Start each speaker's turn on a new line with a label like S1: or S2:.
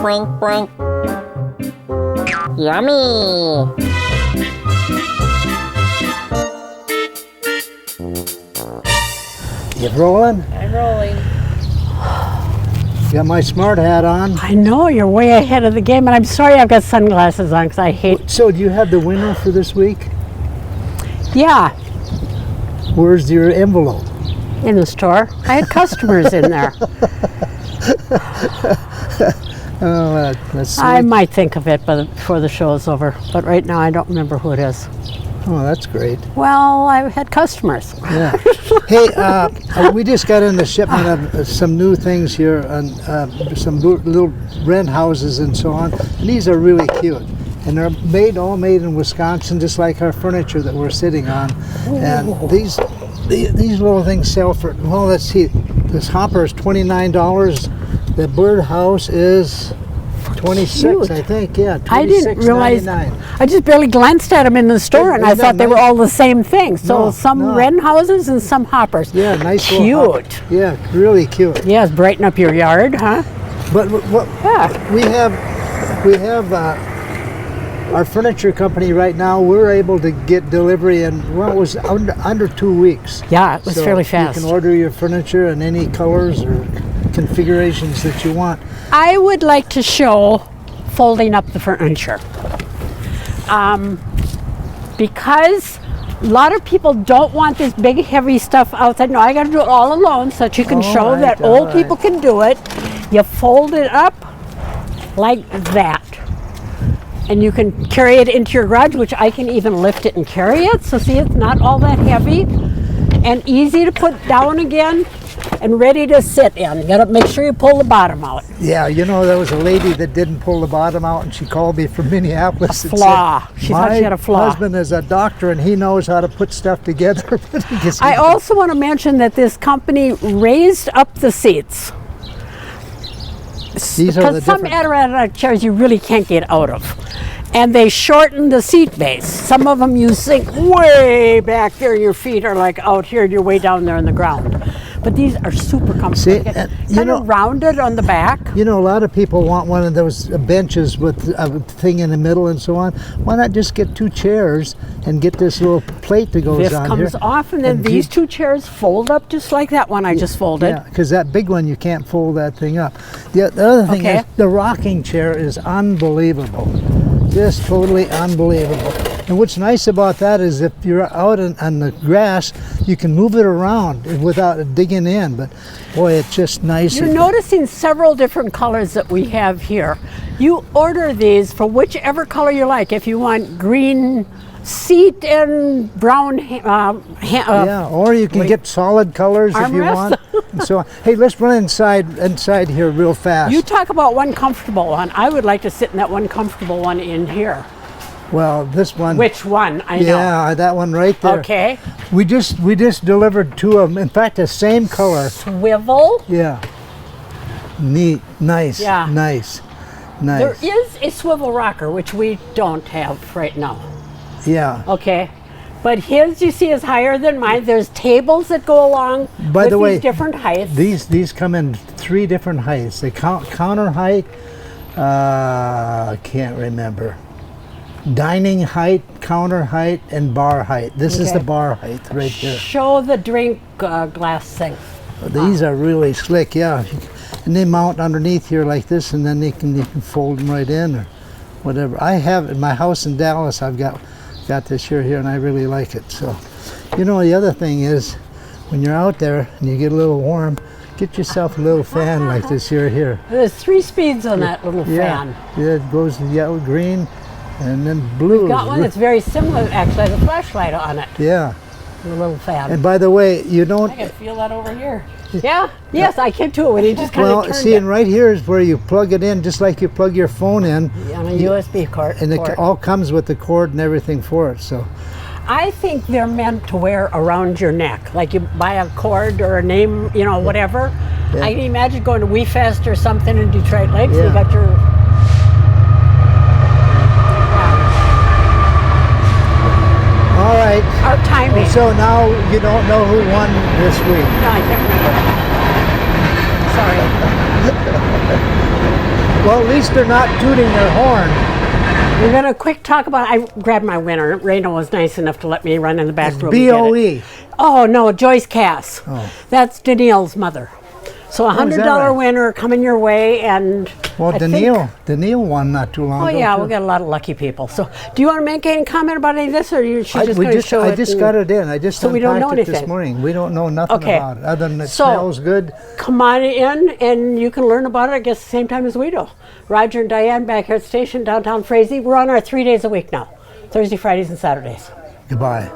S1: Blink, blink. Yummy.
S2: You rolling?
S3: I'm rolling.
S2: Got my smart hat on.
S3: I know, you're way ahead of the game, and I'm sorry I've got sunglasses on because I hate...
S2: So do you have the winner for this week?
S3: Yeah,
S2: Where's your envelope?
S3: in the store. I had customers in there.
S2: Oh, that's sweet.
S3: I might think of it before the show is over, but right now I don't remember who it is.
S2: Oh, that's great.
S3: Well, I had customers.
S2: Yeah. Hey, we just got in the shipment of some new things here, and some little rent houses and so on. And these are really cute, and they're all made in Wisconsin, just like our furniture that we're sitting on. And these little things sell for, well, let's see, this hopper is $29. The bird house is $26,
S3: Cute.
S2: I think. Yeah, $26.99.
S3: I didn't realize. I just barely glanced at them in the store, and I thought they were all the same thing. So some wren houses and some hoppers.
S2: Yeah, nice
S3: cute.
S2: little hopper. Yeah, really cute.
S3: Yes, brighten up your yard, huh?
S2: But what
S3: Yeah.
S2: we have our furniture company right now. We're able to get delivery in, well, it was under 2 weeks.
S3: Yeah, it was
S2: So
S3: fairly fast.
S2: You can order your furniture in any colors or configurations that you want.
S3: I would like to show folding up the furniture. Because a lot of people don't want this big heavy stuff outside. No, I got to do it all alone so that you can show that old people can do it. You fold it up like that. And you can carry it into your garage, which I can even lift it and carry it. So see, it's not all that heavy and easy to put down again and ready to sit in. You gotta make sure you pull the bottom out.
S2: Yeah, you know, there was a lady that didn't pull the bottom out, and she called me from Minneapolis.
S3: A flaw. She thought she had a flaw.
S2: My husband is a doctor, and he knows how to put stuff together.
S3: I also want to mention that this company raised up the seats.
S2: These are the
S3: Because some
S2: different...
S3: Adirondack chairs you really can't get out of. And they shortened the seat base. Some of them you sink way back there. Your feet are like out here, and you're way down there on the ground. But these are super comfortable.
S2: See,
S3: kind of rounded on the back.
S2: You know, a lot of people want one of those benches with a thing in the middle and so on. Why not just get 2 chairs and get this little plate that goes
S3: This
S2: on here?
S3: comes off, and then these 2 chairs fold up just like that one I just folded.
S2: Yeah, because that big one, you can't fold that thing up. The other thing is, the rocking chair is unbelievable. Just totally unbelievable. And what's nice about that is if you're out on the grass, you can move it around without digging in. But boy, it's just nice.
S3: You're noticing several different colors that we have here. You order these for whichever color you like. If you want green seat and brown
S2: yeah, or you can get solid colors if you want. And so, hey, let's run inside here real fast.
S3: You talk about one comfortable one. I would like to sit in that one comfortable one in here.
S2: Well, this one.
S3: Which one? I know.
S2: Yeah, that one right there.
S3: Okay.
S2: We just delivered 2 of them. In fact, the same color.
S3: Swivel.
S2: Yeah. Neat. Nice.
S3: Yeah.
S2: Nice. Nice.
S3: There is a swivel rocker, which we don't have right now.
S2: Yeah.
S3: Okay. But his, you see, is higher than mine. There's tables that go along
S2: By the way,
S3: these different heights.
S2: These come in 3 different heights. They counter height, can't remember. Dining height, counter height, and bar height. This is the bar height right there.
S3: Show the drink glass thing.
S2: These are really slick, yeah. And they mount underneath here like this, and then you can fold them right in or whatever. I have in my house in Dallas. I've got this here, and I really like it. So, you know, the other thing is, when you're out there and you get a little warm, get yourself a little fan like this here.
S3: There's 3 speeds on that little fan.
S2: Yeah, it goes to yellow, green, and then blue.
S3: We've got one that's very similar, actually, has a flashlight on it.
S2: Yeah.
S3: The little fan.
S2: And by the way, you don't...
S3: I can feel that over here. Yeah, yes, I can too, when you just kind of
S2: Well,
S3: turned
S2: see,
S3: it.
S2: and right here is where you plug it in, just like you plug your phone in.
S3: On a USB cord.
S2: And it all comes with the cord and everything for it, so...
S3: I think they're meant to wear around your neck. Like you buy a cord or a name, you know, whatever.
S2: Yeah.
S3: I can imagine going to WeFest or something in Detroit Lakes.
S2: Yeah.
S3: You got your...
S2: All right.
S3: Our timing.
S2: So now you don't know who won this week.
S3: No, I can't remember. Sorry.
S2: Well, at least they're not tooting their horn.
S3: We're gonna quick talk about. I grabbed my winner. Reno was nice enough to let me run in the back room.
S2: BOE.
S3: Oh no, Joyce Cass.
S2: Oh.
S3: That's Danielle's mother. So $100
S2: right?
S3: winner coming your way, and
S2: Well,
S3: I
S2: Danielle won not too long
S3: Oh
S2: ago.
S3: yeah,
S2: too.
S3: we got a lot of lucky people. So, do you want to make any comment about any of this, or you should just
S2: we
S3: going to
S2: just,
S3: show
S2: I
S3: it?
S2: just
S3: and-
S2: got it in. I just
S3: So we don't know
S2: unpacked it this
S3: anything.
S2: morning. We don't know nothing
S3: Okay.
S2: about it, other than it
S3: So-
S2: smells good.
S3: Come on in, and you can learn about it. I guess the same time as we do. Roger and Diane back here at the station downtown Frazee. We're on our 3 days a week now: Thursday, Fridays, and Saturdays.
S2: Goodbye.